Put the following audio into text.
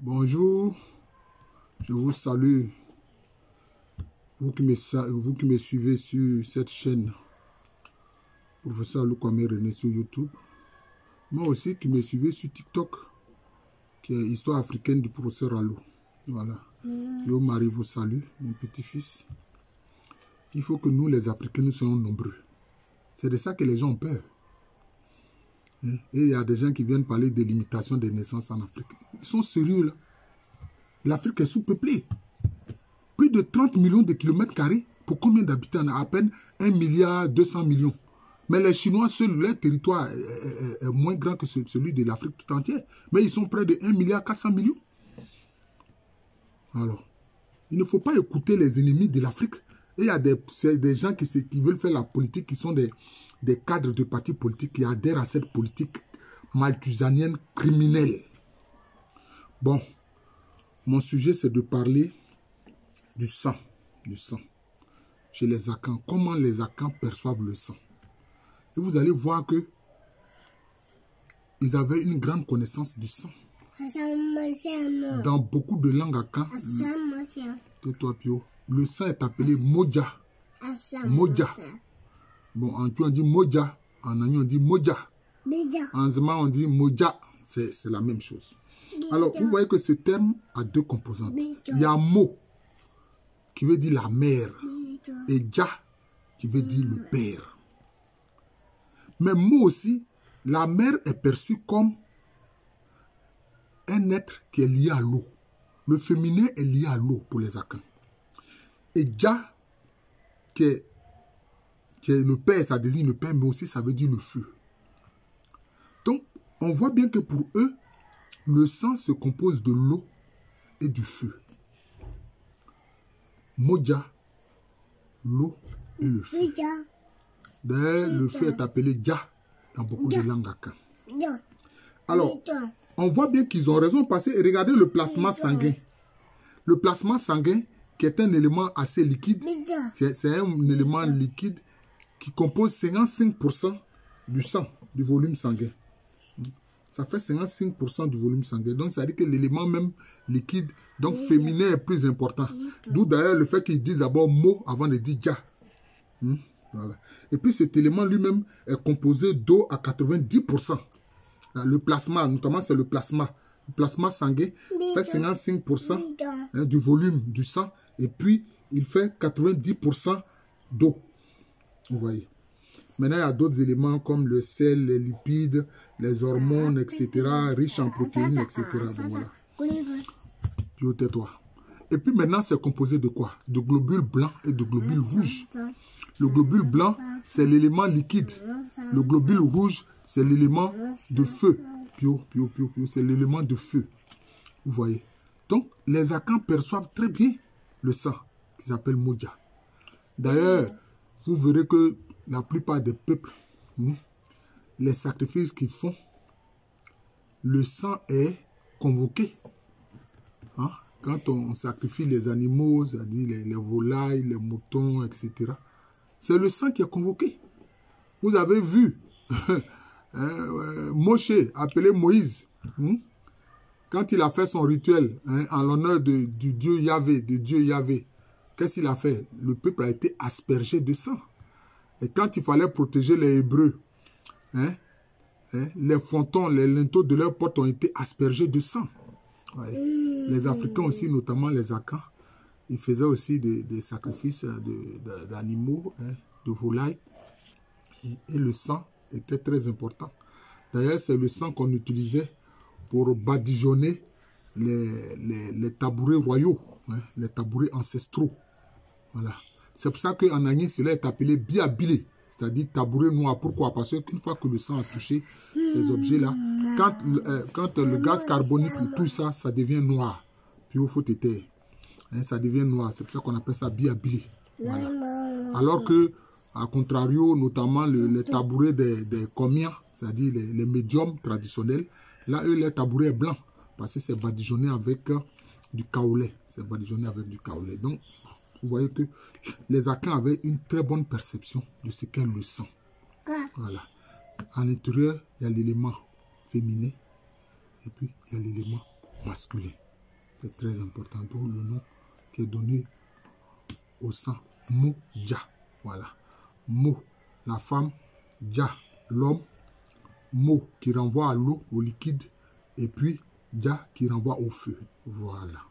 Bonjour, je vous salue, vous qui me suivez sur cette chaîne, Professeur Loukwame René sur YouTube. Moi aussi qui me suivez sur TikTok, qui est Histoire africaine du professeur Alou. Voilà. Yo Marie vous salue, mon petit-fils. Il faut que nous les Africains, nous soyons nombreux. C'est de ça que les gens ont peur. Et il y a des gens qui viennent parler de limitation des naissances en Afrique. Ils sont sérieux là. L'Afrique est sous-peuplée. Plus de 30 millions de kilomètres carrés. Pour combien d'habitants? À peine 1,2 milliard. Mais les Chinois, seul leur territoire est moins grand que celui de l'Afrique tout entière. Mais ils sont près de 1,4 milliard. Alors, il ne faut pas écouter les ennemis de l'Afrique. Et il y a des gens qui veulent faire la politique, qui sont des cadres de partis politiques qui adhèrent à cette politique malthusanienne criminelle. Bon, mon sujet c'est de parler du sang. Chez les Akans. Comment les Akans perçoivent le sang. Et vous allez voir que ils avaient une grande connaissance du sang. Dans beaucoup de langues Akans, le sang est appelé Moja. Moja. Bon, en tout on dit Moja, en Agnon on dit Moja. En Zema on dit Moja. C'est la même chose. Alors, vous voyez que ce terme a deux composantes. Il y a Mo, qui veut dire la mère, et Ja, qui veut dire le père. Mais Mo aussi, la mère est perçue comme un être qui est lié à l'eau. Le féminin est lié à l'eau pour les Akans. Et Ja, qui est le père, ça désigne le père, mais aussi ça veut dire le feu. Donc, on voit bien que pour eux, le sang se compose de l'eau et du feu. Moja, l'eau et le feu. D'ailleurs, le feu est appelé Ja dans beaucoup de langues Akans. Alors, on voit bien qu'ils ont raison parce que regardez le plasma sanguin. Le plasma sanguin, qui est un élément assez liquide, c'est un élément liquide qui compose 55% du sang, du volume sanguin. Ça fait 55% du volume sanguin. Donc, ça veut dire que l'élément même liquide, donc féminin, est plus important. D'où d'ailleurs le fait qu'ils disent d'abord mot avant de dire ja. Voilà. Et puis cet élément lui-même est composé d'eau à 90%. Le plasma, notamment c'est le plasma. Le plasma sanguin fait 55% du volume du sang. Et puis, il fait 90% d'eau. Vous voyez. Maintenant, il y a d'autres éléments comme le sel, les lipides, les hormones, etc., riches en protéines, etc. Bon, voilà. Tais-toi. Et puis maintenant, c'est composé de quoi? De globules blancs et de globules rouges. Le globule blanc, c'est l'élément liquide. Le globule rouge, c'est l'élément de feu. C'est l'élément de feu. Vous voyez. Donc, les Akans perçoivent très bien le sang, qui s'appelle Moja. D'ailleurs, vous verrez que la plupart des peuples, les sacrifices qu'ils font, le sang est convoqué. Quand on sacrifie les animaux, c'est-à-dire les volailles, les moutons, etc., c'est le sang qui est convoqué. Vous avez vu Moshe, appelé Moïse, quand il a fait son rituel en l'honneur du Dieu Yahvé, qu'est-ce qu'il a fait? Le peuple a été aspergé de sang. Et quand il fallait protéger les Hébreux, les frontons, les linteaux de leurs portes ont été aspergés de sang. Ouais. Les Africains aussi, notamment les Akans, ils faisaient aussi des sacrifices d'animaux, de volailles. Et le sang était très important. D'ailleurs, c'est le sang qu'on utilisait pour badigeonner les tabourets royaux, les tabourets ancestraux. Voilà. C'est pour ça qu'en Agni, cela est appelé biabilé, c'est-à-dire tabouret noir. Pourquoi? Parce qu'une fois que le sang a touché ces objets-là, quand le gaz carbonique touche ça, ça devient noir. Puis il faut téter. Ça devient noir. C'est pour ça qu'on appelle ça biabilé. Voilà. Alors que, à contrario, notamment les tabourets des comiens, c'est-à-dire les médiums traditionnels, là, eux, les tabourets est blanc. Parce que c'est badigeonné avec du kaolé. C'est badigeonné avec du kaolé. Donc, vous voyez que les Akans avaient une très bonne perception de ce qu'est le sang. Voilà. En intérieur, il y a l'élément féminin et puis il y a l'élément masculin. C'est très important. D'où le nom qui est donné au sang. Mo, Dja. Voilà. Mo, la femme. Dja, l'homme. Mo qui renvoie à l'eau, au liquide. Et puis, Dja qui renvoie au feu. Voilà.